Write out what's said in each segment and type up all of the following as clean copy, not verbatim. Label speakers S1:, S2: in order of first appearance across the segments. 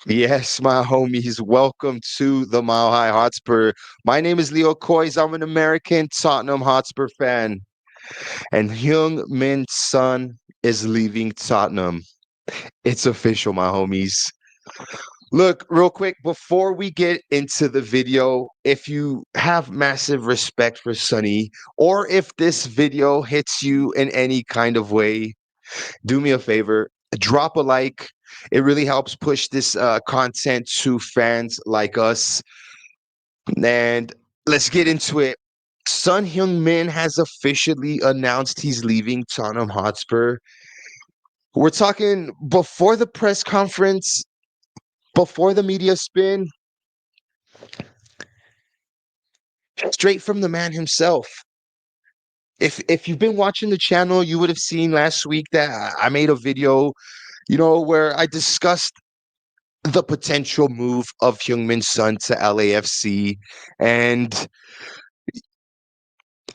S1: Yes, my homies, welcome to the Mile High Hotspur. My name is Leo Coys. I'm an American Tottenham Hotspur fan, and Heung-min Son is leaving Tottenham. It's official, my homies. Look, real quick, before we get into the video, if you have massive respect for Sonny, or if this video hits you in any kind of way, do me a favor, drop a like. It really helps push this content to fans like us. And let's get into it. Son Heung-min has officially announced he's leaving Tottenham Hotspur. We're talking before the press conference, before the media spin, straight from the man himself. If you've been watching the channel, you would have seen last week that I made a video, where I discussed the potential move of Heung-min Son to LAFC. And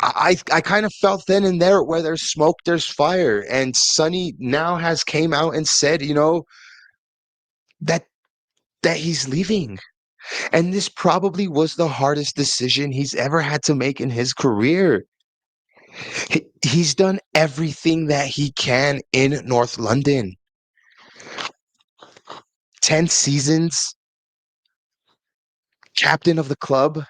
S1: I kind of felt then and there, where there's smoke, there's fire. And Sonny now has came out and said, that that he's leaving. And this probably was the hardest decision he's ever had to make in his career. He's done everything that he can in North London. 10 seasons, captain of the club,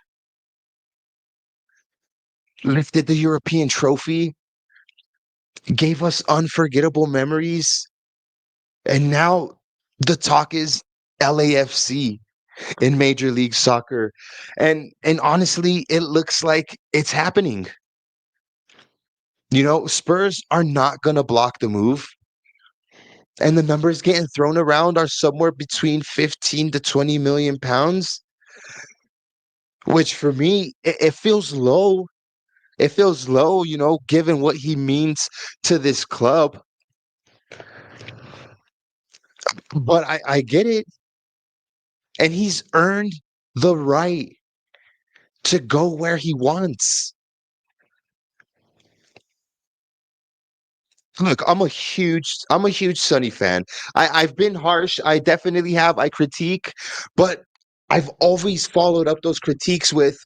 S1: lifted the European trophy, gave us unforgettable memories. And now the talk is LAFC in Major League Soccer. And honestly, it looks like it's happening. Spurs are not going to block the move. And the numbers getting thrown around are somewhere between 15 to 20 million pounds, which for me, it feels low. It feels low, given what he means to this club. But I get it. And he's earned the right to go where he wants. Look, I'm a huge Sonny fan. I've been harsh. I definitely have. I critique, but I've always followed up those critiques with,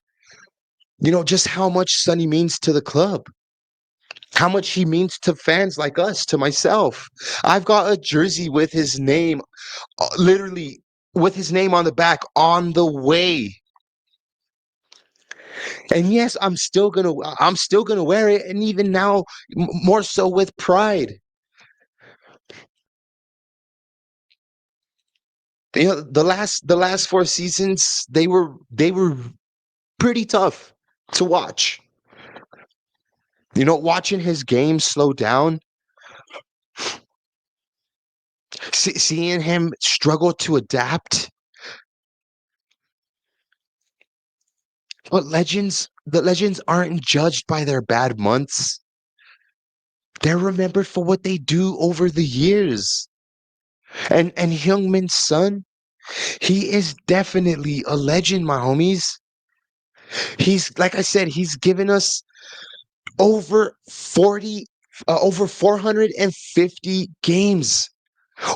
S1: just how much Sonny means to the club, how much he means to fans like us, to myself. I've got a jersey with his name, literally with his name on the back, on the way. And yes, I'm still gonna wear it, and even now, more so with pride. The last four seasons, they were pretty tough to watch. Watching his game slow down, seeing him struggle to adapt. But the legends aren't judged by their bad months. They're remembered for what they do over the years. And Heung-min Son, he is definitely a legend, my homies. He's, like I said, he's given us over 40 over 450 games,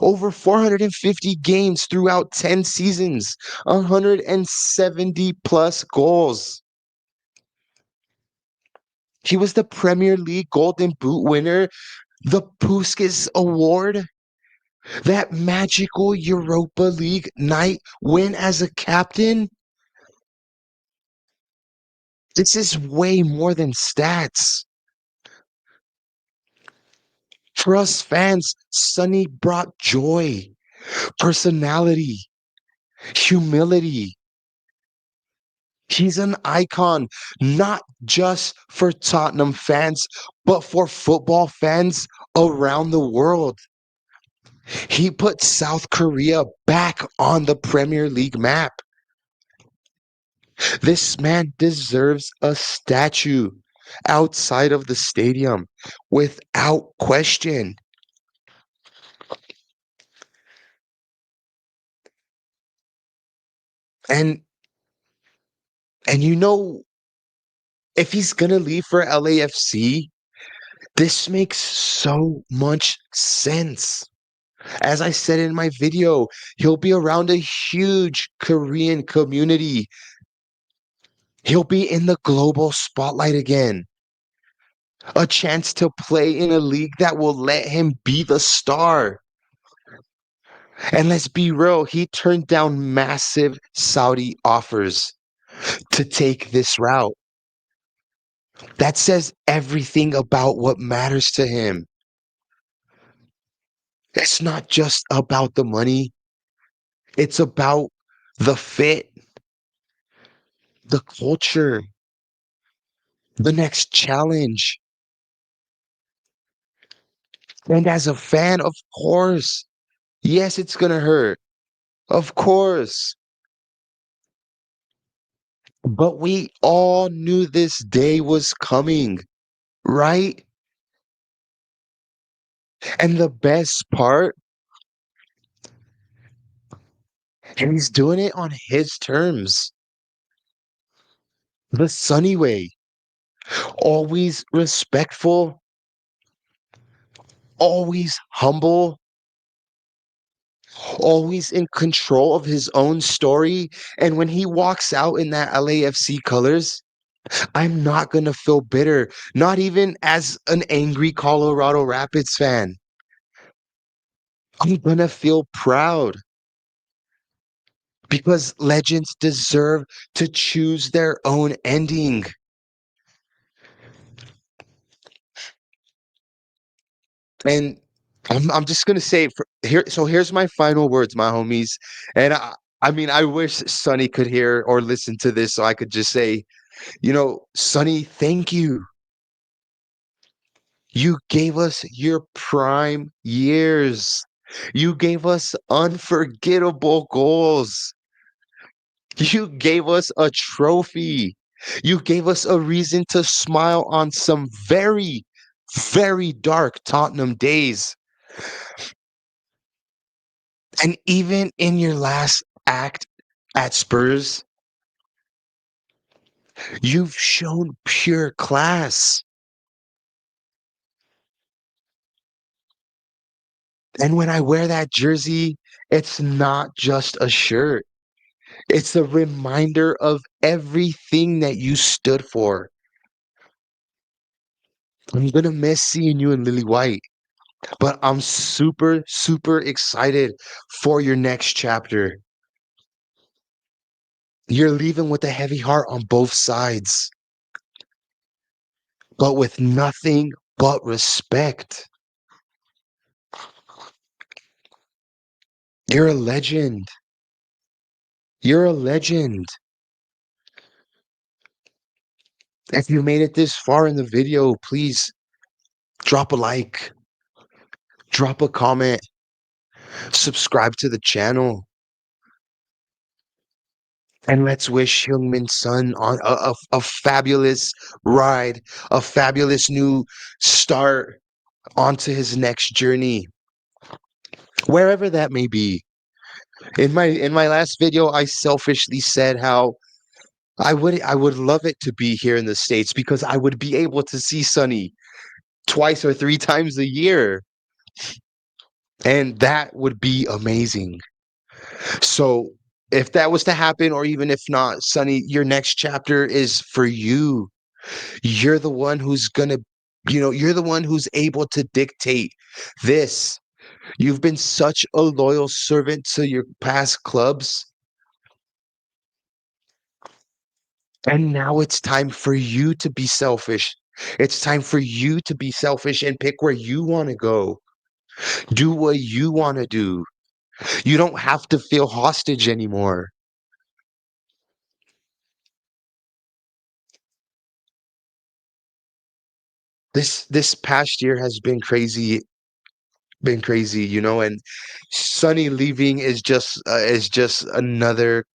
S1: over 450 games throughout 10 seasons, 170 plus goals. He was the Premier League Golden Boot winner, the Puskas Award, that magical Europa League night win as a captain. This is way more than stats. For us fans, Sonny brought joy, personality, humility. He's an icon, not just for Tottenham fans, but for football fans around the world. He put South Korea back on the Premier League map. This man deserves a statue outside of the stadium without question. And and if he's going to leave for LAFC, this makes so much sense. As I said in my video, he'll be around a huge Korean community. He'll be in the global spotlight again. A chance to play in a league that will let him be the star. And let's be real, he turned down massive Saudi offers to take this route. That says everything about what matters to him. It's not just about the money, it's about the fit, the culture, the next challenge. And as a fan, of course, yes, it's going to hurt. Of course. But we all knew this day was coming, right? And the best part, he's doing it on his terms. The Sonny way. Always respectful, always humble, always in control of his own story. And when he walks out in that LAFC colors, I'm not going to feel bitter, not even as an angry Colorado Rapids fan. I'm going to feel proud because legends deserve to choose their own ending. And I'm just going to say here. So here's my final words, my homies. And I mean, I wish Sonny could hear or listen to this so I could just say, Sonny, thank you. You gave us your prime years. You gave us unforgettable goals. You gave us a trophy. You gave us a reason to smile on some very, very dark Tottenham days. And even in your last act at Spurs, you've shown pure class. And when I wear that jersey, it's not just a shirt. It's a reminder of everything that you stood for. I'm gonna miss seeing you in Lily White, but I'm super, super excited for your next chapter. You're leaving with a heavy heart on both sides, but with nothing but respect. You're a legend. You're a legend. If you made it this far in the video, please drop a like, drop a comment, subscribe to the channel. And let's wish Heung-min Son on a fabulous ride, a fabulous new start onto his next journey, wherever that may be. In my last video, I selfishly said how I would love it to be here in the States because I would be able to see Sonny twice or three times a year, and that would be amazing. So if that was to happen, or even if not, Sonny, your next chapter is for you. You're the one who's gonna, you're the one who's able to dictate this. You've been such a loyal servant to your past clubs. And now it's time for you to be selfish. It's time for you to be selfish and pick where you want to go. Do what you want to do. You don't have to feel hostage anymore. This past year has been crazy, and Sonny leaving is just another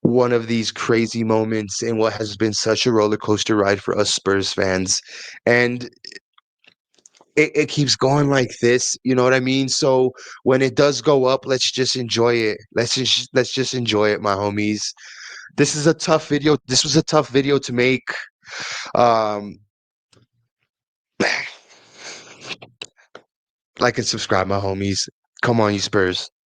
S1: one of these crazy moments in what has been such a roller coaster ride for us Spurs fans. And it keeps going like this, you know what I mean? So when it does go up, let's just enjoy it. Let's just enjoy it, my homies. This was a tough video to make. Um like and subscribe, my homies. Come on, you Spurs.